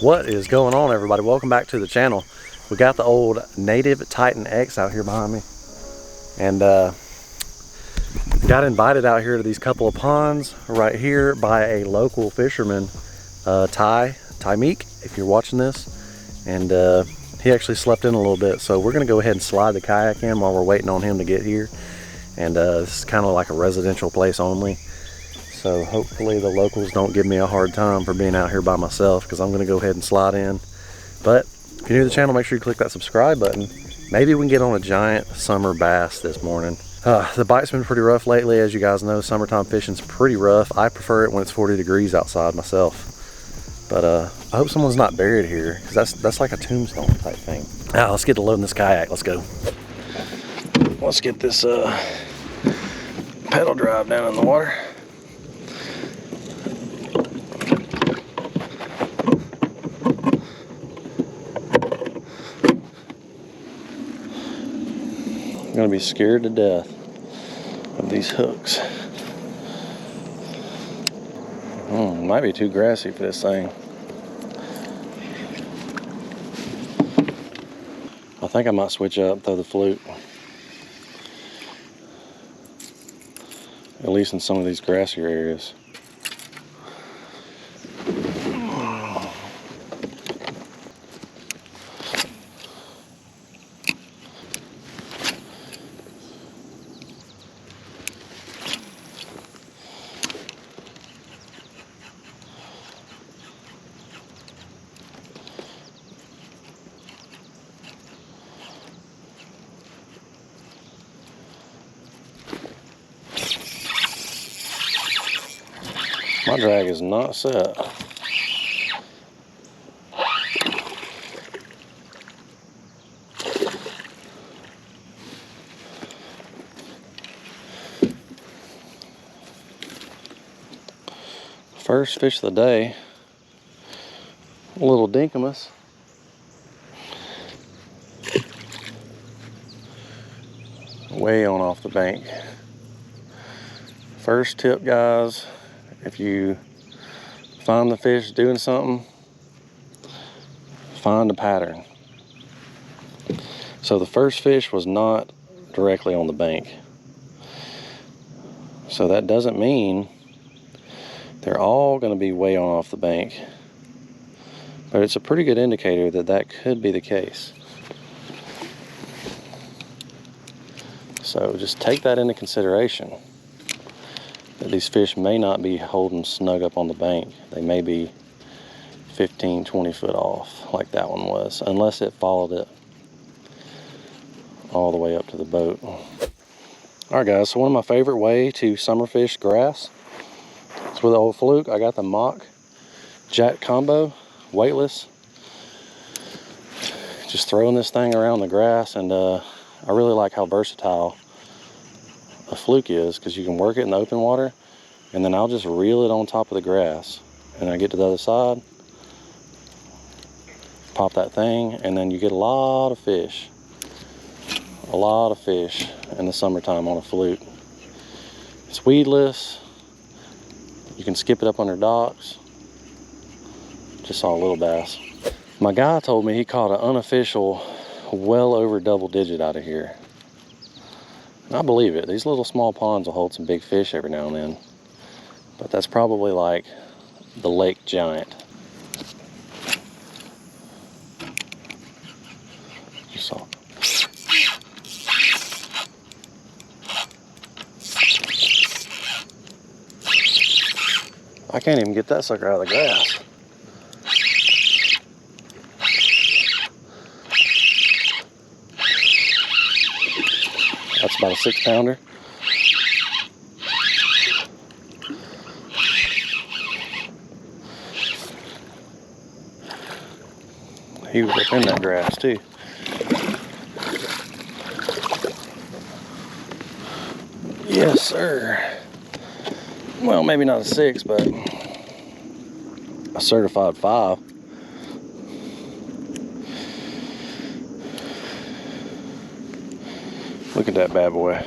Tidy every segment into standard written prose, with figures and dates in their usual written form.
What is going on, everybody? Welcome back to the channel. We got the old Native Titan X out here behind me, and got invited out here to these couple of ponds right here by a local fisherman, Ty Meek, if you're watching this. And he actually slept in a little bit, so we're gonna go ahead and slide the kayak in while we're waiting on him to get here. And this is kind of like a residential place only, so hopefully the locals don't give me a hard time for being out here by myself, because I'm gonna go ahead and slide in. But if you're new to the channel, make sure you click that subscribe button. Maybe we can get on a giant summer bass this morning. The bite's been pretty rough lately. As you guys know, summertime fishing's pretty rough. I prefer it when it's 40 degrees outside myself. But I hope someone's not buried here, because that's like a tombstone type thing. Let's get to loading this kayak. Let's go. Let's get this pedal drive down in the water. I'm gonna be scared to death of these hooks. Might be too grassy for this thing. I think I might switch up, throw the fluke. At least in some of these grassier areas. My drag is not set. First fish of the day, a little dinkamus. Way on off the bank. First tip, guys, if you find the fish doing something, find a pattern. So the first fish was not directly on the bank. So that doesn't mean they're all going to be way on off the bank. But it's a pretty good indicator that that could be the case. So just take that into consideration. That these fish may not be holding snug up on the bank. They may be 15, 20 foot off, like that one was, unless it followed it all the way up to the boat. All right, guys, so one of my favorite way to summer fish grass is with the old fluke. I got the MACH jack combo, weightless. Just throwing this thing around the grass, and I really like how versatile a fluke is, because you can work it in the open water, and then I'll just reel it on top of the grass, and I get to the other side, pop that thing, and then you get a lot of fish in the summertime on a fluke. It's weedless. You can skip it up under docks. Just saw a little bass. My guy told me he caught an unofficial well over double digit out of here. I believe it. These little small ponds will hold some big fish every now and then. But that's probably like the lake giant. You saw. I can't even get that sucker out of the grass. That's about a 6-pounder. He was up in that grass too. Yes, sir. Well, maybe not a 6, but a certified 5. Look at that bad boy.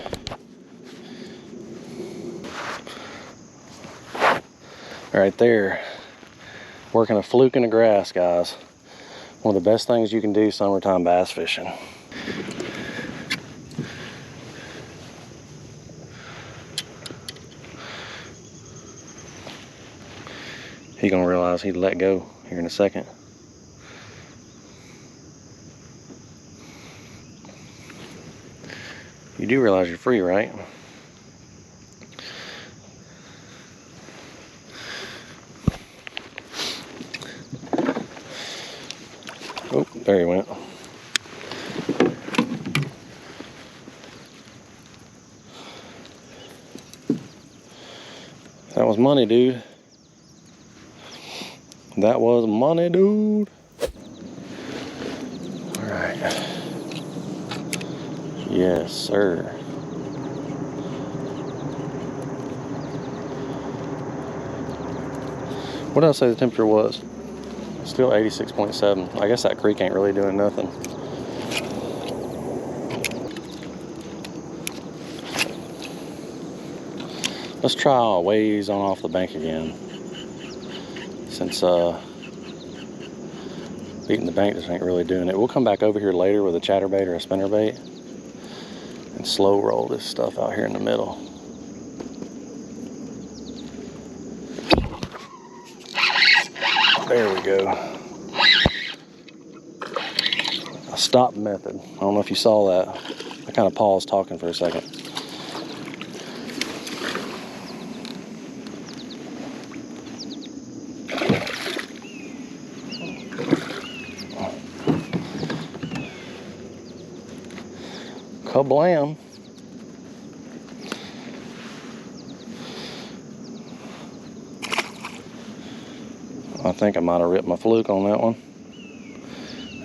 Right there. Working a fluke in the grass, guys. One of the best things you can do summertime bass fishing. He gonna realize he'd let go here in a second. You do realize you're free, right? Oh, there he went. That was money, dude. That was money, dude. All right. Yes, sir. What did I say the temperature was? Still 86.7. I guess that creek ain't really doing nothing. Let's try a ways on off the bank again. Since beating the bank just ain't really doing it. We'll come back over here later with a chatterbait or a spinnerbait and slow roll this stuff out here in the middle. There we go. A stop method. I don't know if you saw that. I kind of paused talking for a second. Kablam. I think I might have ripped my fluke on that one.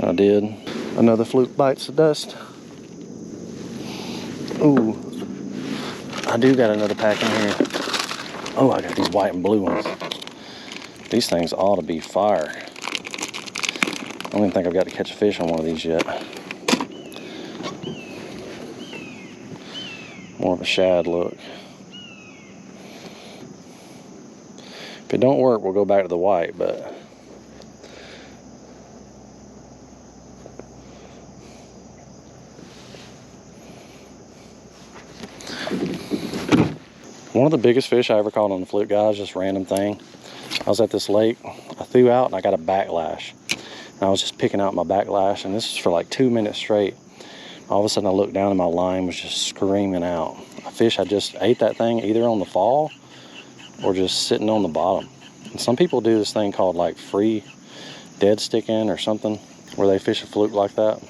I did. Another fluke bites the dust. Ooh. I do got another pack in here. Oh, I got these white and blue ones. These things ought to be fire. I don't even think I've got to catch a fish on one of these yet. More of a shad look. If it don't work, we'll go back to the white, but one of the biggest fish I ever caught on the fluke, guys, just random thing. I was at this lake, I threw out and I got a backlash. And I was just picking out my backlash, and this is for like 2 minutes straight. All of a sudden I looked down and my line was just screaming out. A fish I just ate that thing either on the fall or just sitting on the bottom. And some people do this thing called like free dead sticking or something, where they fish a fluke like that.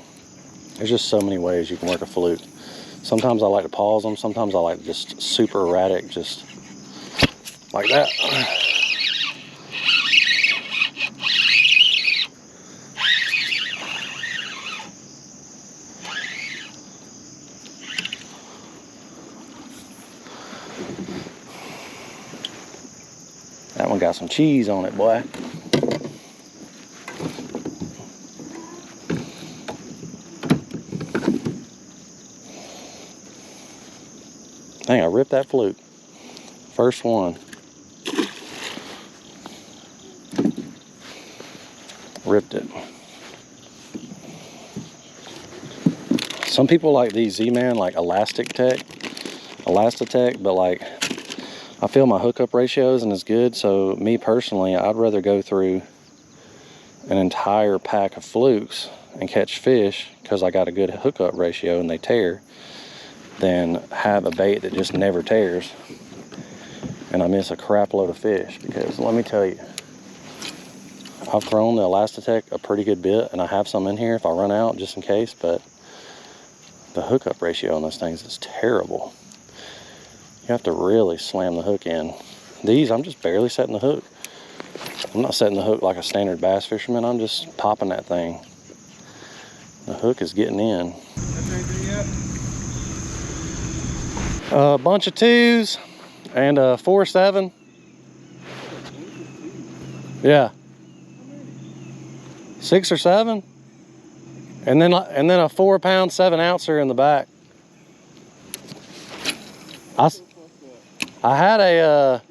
There's just so many ways you can work a fluke. Sometimes I like to pause them, sometimes I like just super erratic, just like that. That one got some cheese on it, boy. Dang, I ripped that fluke. First one. Ripped it. Some people like these Z-Man, like Elastic, but like, I feel my hookup ratio isn't as good, so me personally, I'd rather go through an entire pack of flukes and catch fish because I got a good hookup ratio and they tear, than have a bait that just never tears and I miss a crap load of fish. Because let me tell you, I've thrown the Elastic a pretty good bit, and I have some in here if I run out just in case, but the hookup ratio on those things is terrible. You have to really slam the hook in. These, I'm just barely setting the hook. I'm not setting the hook like a standard bass fisherman. I'm just popping that thing. The hook is getting in. A bunch of 2s and a 4-7. Yeah. 6 or 7. And then a 4-pound 7-ouncer in the back. I had a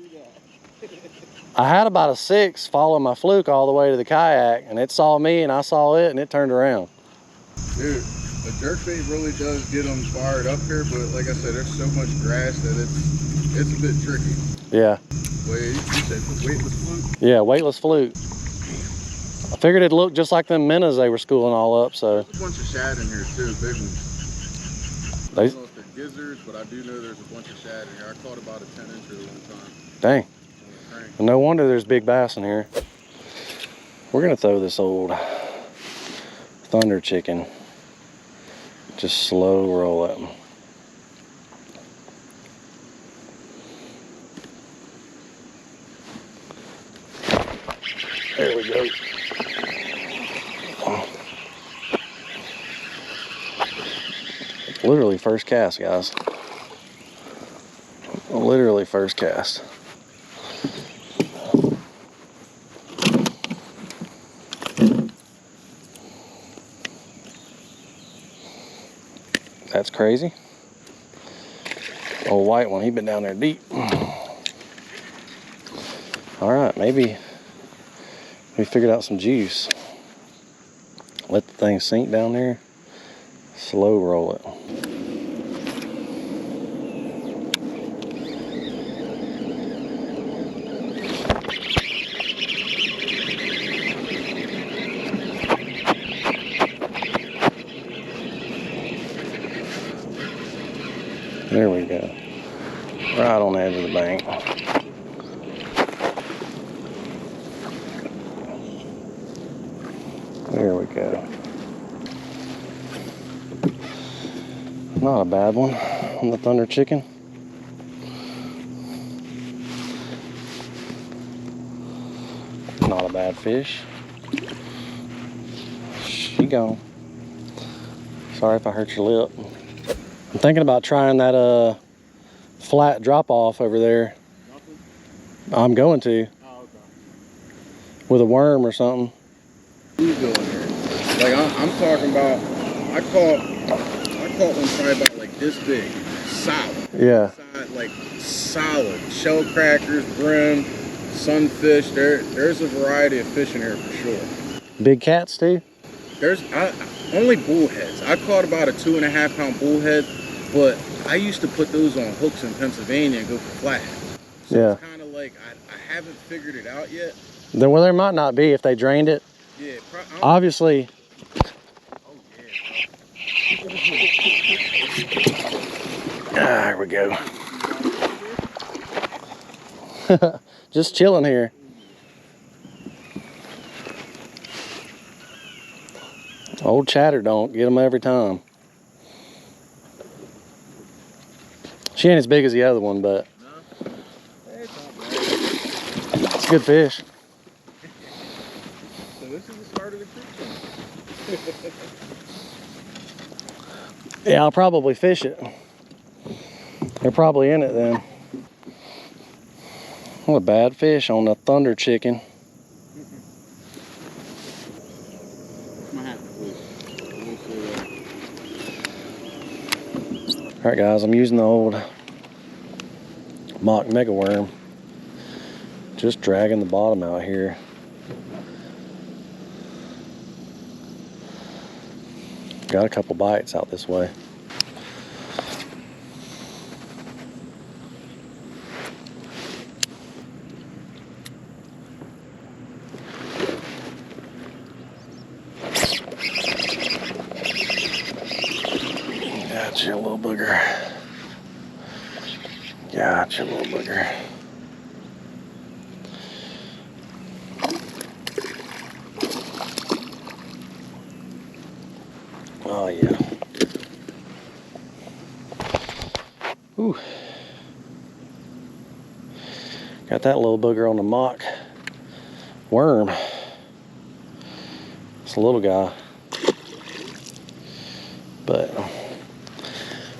I had about a 6 following my fluke all the way to the kayak, and it saw me and I saw it and it turned around. Dude, a jerkbait really does get them fired up here, but like I said, there's so much grass that it's a bit tricky. Yeah. Wait, you said weightless fluke? Yeah, weightless fluke. I figured it'd look just like them minnows they were schooling all up, so. There's a bunch of shad in here too, big ones. I don't know if they're gizzards, but I do know there's a bunch of shad in here. I caught about a 10-incher one time. Dang. No wonder there's big bass in here. We're gonna throw this old thunder chicken. Just slow roll it. There we go. Literally first cast, guys. Literally first cast. That's crazy. Old white one, he been down there deep. All right, maybe we figured out some juice. Let the thing sink down there. Slow roll it. There we go. Right on the edge of the bank. There we go. Not a bad one on the thunder chicken. Not a bad fish. She gone. Sorry if I hurt your lip. I'm thinking about trying that flat drop off over there. I'm going to. Oh, okay. With a worm or something. Who's doing here? Like I'm talking about, I caught one probably about like this big, solid. Yeah. Like solid shell crackers, brim, sunfish. There's a variety of fish in here for sure. Big cats too. There's only bullheads. I caught about a 2.5 pound bullhead, but I used to put those on hooks in Pennsylvania and go for flatheads. So Yeah. it's kind of like I haven't figured it out yet. Then well, there might not be if they drained it. Yeah. Obviously. Oh yeah. There we go. Just chilling here. Old chatter don't get them every time. She ain't as big as the other one, but it's a good fish. So this is the start of the creek. Yeah, I'll probably fish it. They're probably in it then. What a bad fish on the thunder chicken. All right, guys, I'm using the old MACH mega worm. Just dragging the bottom out here. Got a couple bites out this way. Gotcha, little booger. Gotcha, little booger. Oh, yeah. Ooh. Got that little booger on the MACH worm. It's a little guy. But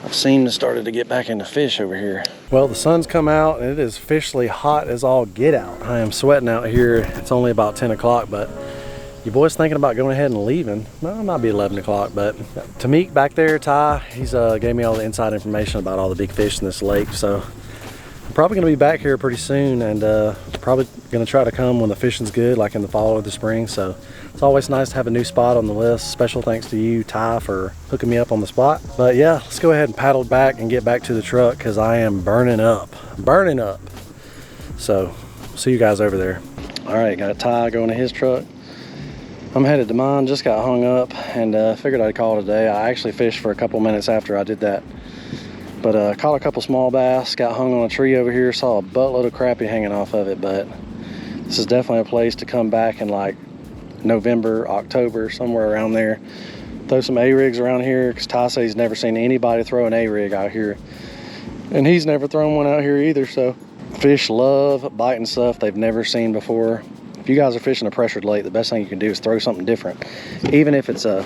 I've seen it started to get back into fish over here. Well, the sun's come out and it is officially hot as all get out. I am sweating out here. It's only about 10 o'clock, but your boy's thinking about going ahead and leaving. Well, it might be 11 o'clock, but Tamik back there, Ty, he's gave me all the inside information about all the big fish in this lake. So I'm probably going to be back here pretty soon, and probably going to try to come when the fishing's good, like in the fall or the spring. So it's always nice to have a new spot on the list. Special thanks to you, Ty, for hooking me up on the spot. But yeah, let's go ahead and paddle back and get back to the truck because I am burning up. So see you guys over there. All right, got Ty going to his truck. I'm headed to mine. Just got hung up and figured I'd call it a day. I actually fished for a couple minutes after I did that. But caught a couple small bass, got hung on a tree over here, saw a buttload of crappie hanging off of it. But this is definitely a place to come back in like November, October, somewhere around there. Throw some A-rigs around here, because Ty says he's never seen anybody throw an A-rig out here. And he's never thrown one out here either, so. Fish love biting stuff they've never seen before. If you guys are fishing a pressured lake, the best thing you can do is throw something different. Even if it's a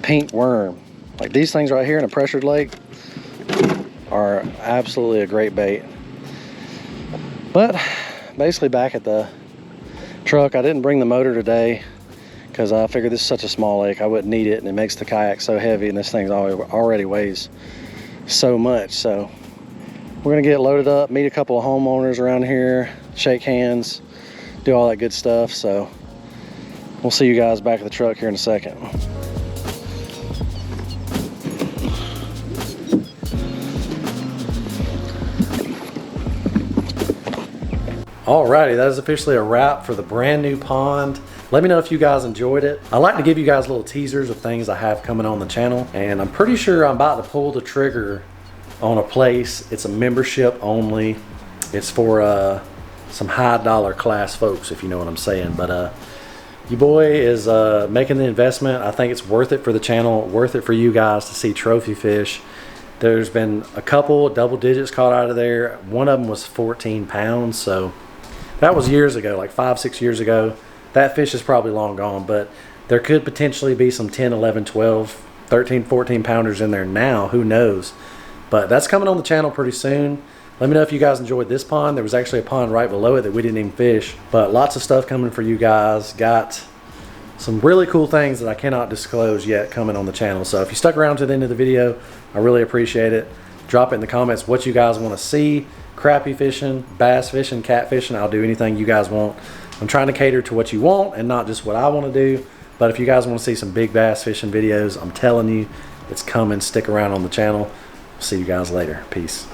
pink worm. Like these things right here in a pressured lake are absolutely a great bait. But basically back at the truck, I didn't bring the motor today because I figured this is such a small lake, I wouldn't need it, and it makes the kayak so heavy, and this thing already weighs so much. So we're gonna get loaded up, meet a couple of homeowners around here, shake hands, do all that good stuff. So we'll see you guys back at the truck here in a second. Alrighty, that is officially a wrap for the brand new pond. Let me know if you guys enjoyed it. I like to give you guys little teasers of things I have coming on the channel, and I'm pretty sure I'm about to pull the trigger on a place. It's a membership only. It's for some high dollar class folks, if you know what I'm saying. But your boy is making the investment. I think it's worth it for the channel, worth it for you guys to see trophy fish. There's been a couple double digits caught out of there. One of them was 14 pounds, so that was years ago, like 5-6 years ago. That fish is probably long gone, but there could potentially be some 10, 11, 12, 13, 14 pounders in there now. Who knows? But that's coming on the channel pretty soon. Let me know if you guys enjoyed this pond. There was actually a pond right below it that we didn't even fish. But lots of stuff coming for you guys. Got some really cool things that I cannot disclose yet coming on the channel. So if you stuck around to the end of the video, I really appreciate it. Drop it in the comments what you guys want to see. Crappie fishing, bass fishing, cat fishing. I'll do anything you guys want. I'm trying to cater to what you want and not just what I want to do. But if you guys want to see some big bass fishing videos, I'm telling you, it's coming. Stick around on the channel. See you guys later. Peace.